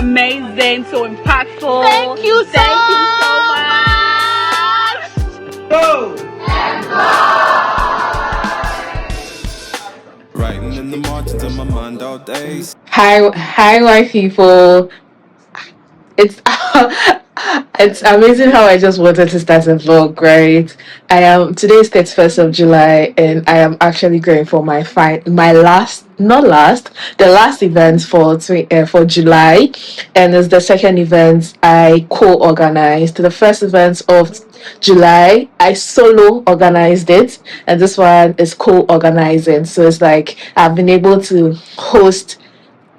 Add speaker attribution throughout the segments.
Speaker 1: amazing, so impactful.
Speaker 2: Thank you
Speaker 1: so much. Go!
Speaker 3: Writing in the margins of my mind all days.
Speaker 2: Hi, white people. It's it's amazing how I just wanted to start a vlog, right? I am today's 31st of July, and I am actually going for my last, not last, the last event for July, and it's the second event I co-organized. The first event of July I solo organized it, and this one is co-organizing. So it's like I've been able to host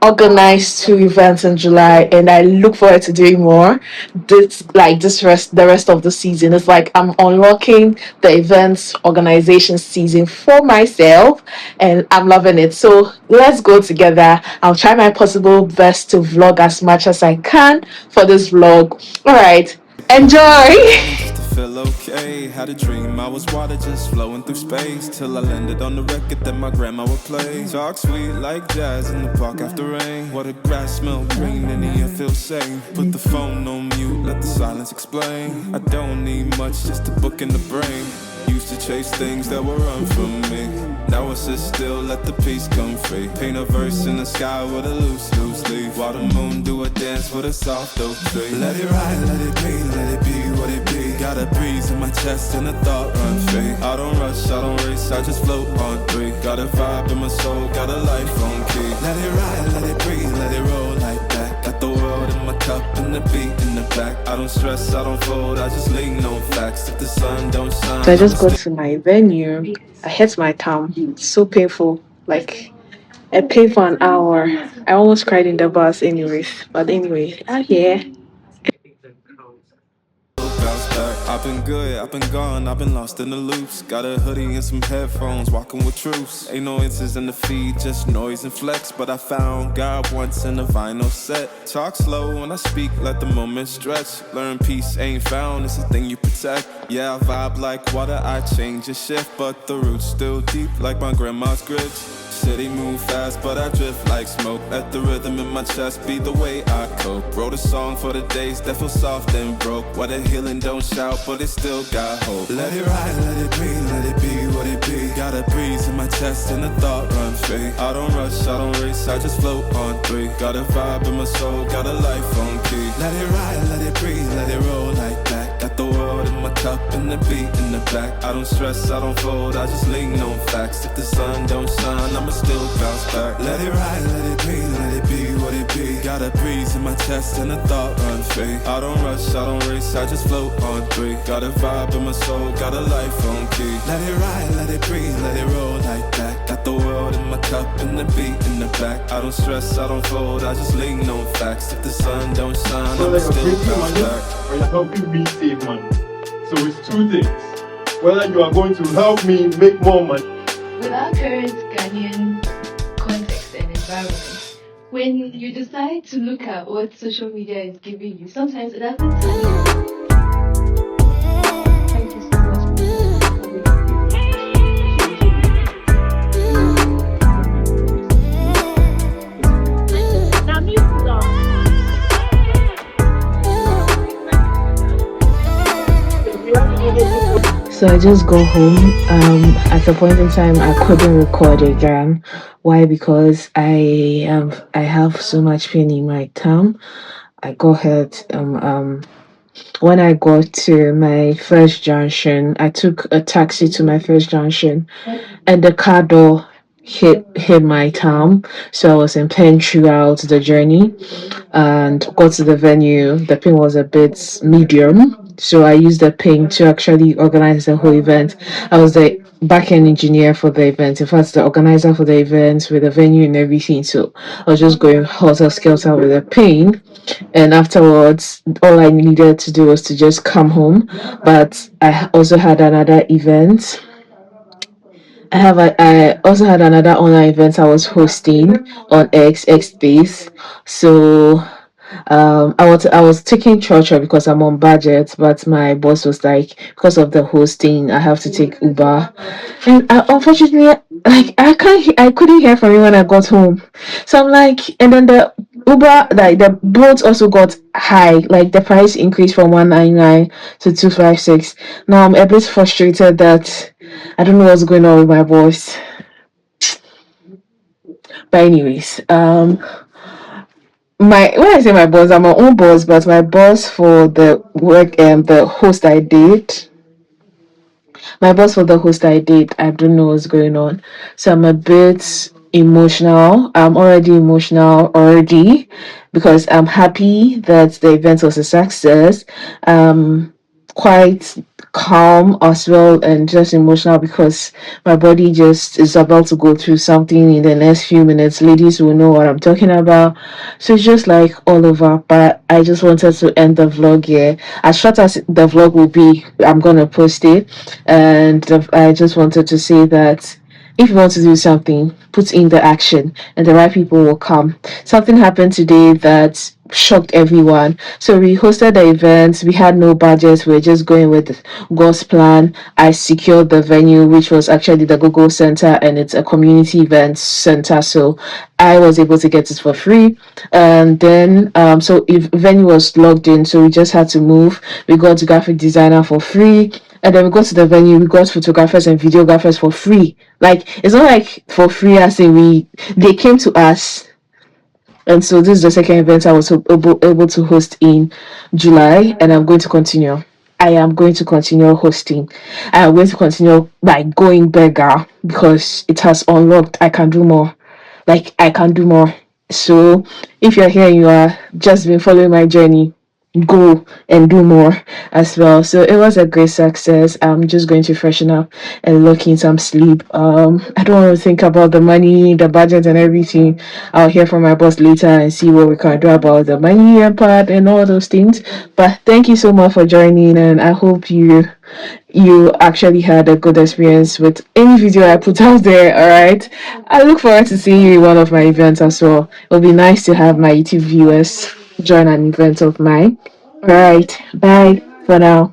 Speaker 2: organized two events in July, and I look forward to doing more. The rest of the season. It's like I'm unlocking the events organization season for myself, and I'm loving it. So let's go together. I'll try my possible best to vlog as much as I can for this vlog. All right, enjoy.
Speaker 3: Just to feel okay. Had a dream, I was water just flowing through space. Till I landed on the record that my grandma would play. Talk sweet like jazz in the park after rain. What the grass smell green and the air feels safe. Put the phone on mute, let the silence explain. I don't need much, just a book in the brain. Used to chase things that were run from me. Now I sit still, let the peace come free. Paint a verse in the sky with a loose leaf. While the moon do a dance with a soft oak tree. Let it ride, let it be, let it be what it be. Got a breeze in my chest and a thought run free. I don't rush, I don't race, I just float on three. Got a vibe in my soul, got a life on key. Let it ride, let it breathe, let it roll like that. Got the world in my cup and the beat in the back. I don't stress, I don't fold, I just lean on facts. If the sun don't shine,
Speaker 2: So I just got to my venue. I hit my thumb. It's so painful. Like I paid for an hour. I almost cried in the bus anyways. But anyway, I'm here.
Speaker 3: bounce back. I've been good, I've been gone, I've been lost in the loops. Got a hoodie and some headphones, walking with troops. Ain't no inches in the feed, just noise and flex. But I found God once in a vinyl set. Talk slow when I speak, let the moment stretch. Learn peace ain't found, it's a thing you protect. Yeah, I vibe like water, I change and shift. But the roots still deep like my grandma's grits. City move fast, but I drift like smoke. Let the rhythm in my chest be the way I cope. Wrote a song for the days that feel soft and broke. What a healing don't shout, but it still got hope. Let it ride, let it be, let it be what it be. Got a breeze in my chest and a thought run free. I don't rush, I don't race, I just float on three. Got a vibe in my soul, got a life on key. Let it ride, let it breathe, let it roll like that. Got the world in my cup and the beat in the back. I don't stress, I don't fold, I just lean on facts. If the sun don't shine, I'ma still bounce back. Let it ride, let it be, let it be what it be. Got a breeze in my chest and a thought run free. I don't rush, I don't race, I just float on three. Got a vibe in my soul, got a life on key. Let it ride, let it breathe, let it roll like that. Got the world in my cup and the beat in the back. I don't stress, I don't fold, I just lean on facts. If the sun don't shine,
Speaker 4: So
Speaker 3: I'ma
Speaker 4: like
Speaker 3: still
Speaker 4: making
Speaker 3: bounce
Speaker 4: money
Speaker 3: back.
Speaker 4: or you're helping me save money. So it's two things. Whether you are going to help me make more money.
Speaker 5: With our current Ghanaian context and environment, when you decide to look at what social media is giving you, sometimes it doesn't tell you. Thank you so much.
Speaker 2: So I just go home. At a point in time, I couldn't record again. Why? Because I have so much pain in my thumb. I got hurt. When I got to my first junction, I took a taxi to my first junction, and the car door hit my thumb. So I was in pain throughout the journey, and got to the venue. The pain was a bit medium. So I used the pain to actually organize the whole event. I was the back end engineer for the event. In fact, the organizer for the event with the venue and everything. So I was just going helter skelter with the pain. And afterwards, all I needed to do was to just come home. But I also had another event. I also had another online event I was hosting on X Days. So I was taking Chocho because I'm on budget, but my boss was like, because of the hosting, I have to take Uber, and unfortunately, like I couldn't hear from you when I got home, so I'm like, and then the Uber, like the boat also got high, like the price increased from 199 to 256. Now I'm a bit frustrated that I don't know what's going on with my boss. But anyways, my when I say my boss, I'm my own boss, but my boss for the work and the host I did, my boss for the host I did, I don't know what's going on. So I'm a bit emotional. I'm already emotional already because I'm happy that the event was a success. Quite calm as well and just emotional because my body just is about to go through something in the next few minutes. Ladies will know what I'm talking about. So it's just like all over. But I just wanted to end the vlog here. As short as the vlog will be, I'm gonna post it. And I just wanted to say that if you want to do something, put in the action and the right people will come. Something happened today that shocked everyone. So we hosted the event, we had no budget, we were just going with God's plan. I secured the venue, which was actually the Google Center, and it's a community event center. So I was able to get it for free. And then so if venue was logged in, so we just had to move. We got a graphic designer for free. And then we got to the venue, we got photographers and videographers for free. Like it's not like for free as in they came to us. And so this is the second event I was able to host in July, and I'm going to continue. I am going to continue hosting. I am going to continue by going bigger because it has unlocked. I can do more. Like I can do more. So if you're here and you are just been following my journey, go and do more as well. So it was a great success. I'm just going to freshen up and look in some sleep. I don't want to think about the money, the budget and everything. I'll hear from my boss later and see what we can do about the money part and all those things. But thank you so much for joining, and I hope you actually had a good experience with any video I put out there. All right, I look forward to seeing you in one of my events as well. It'll be nice to have my YouTube viewers join an event of mine. All right, bye for now.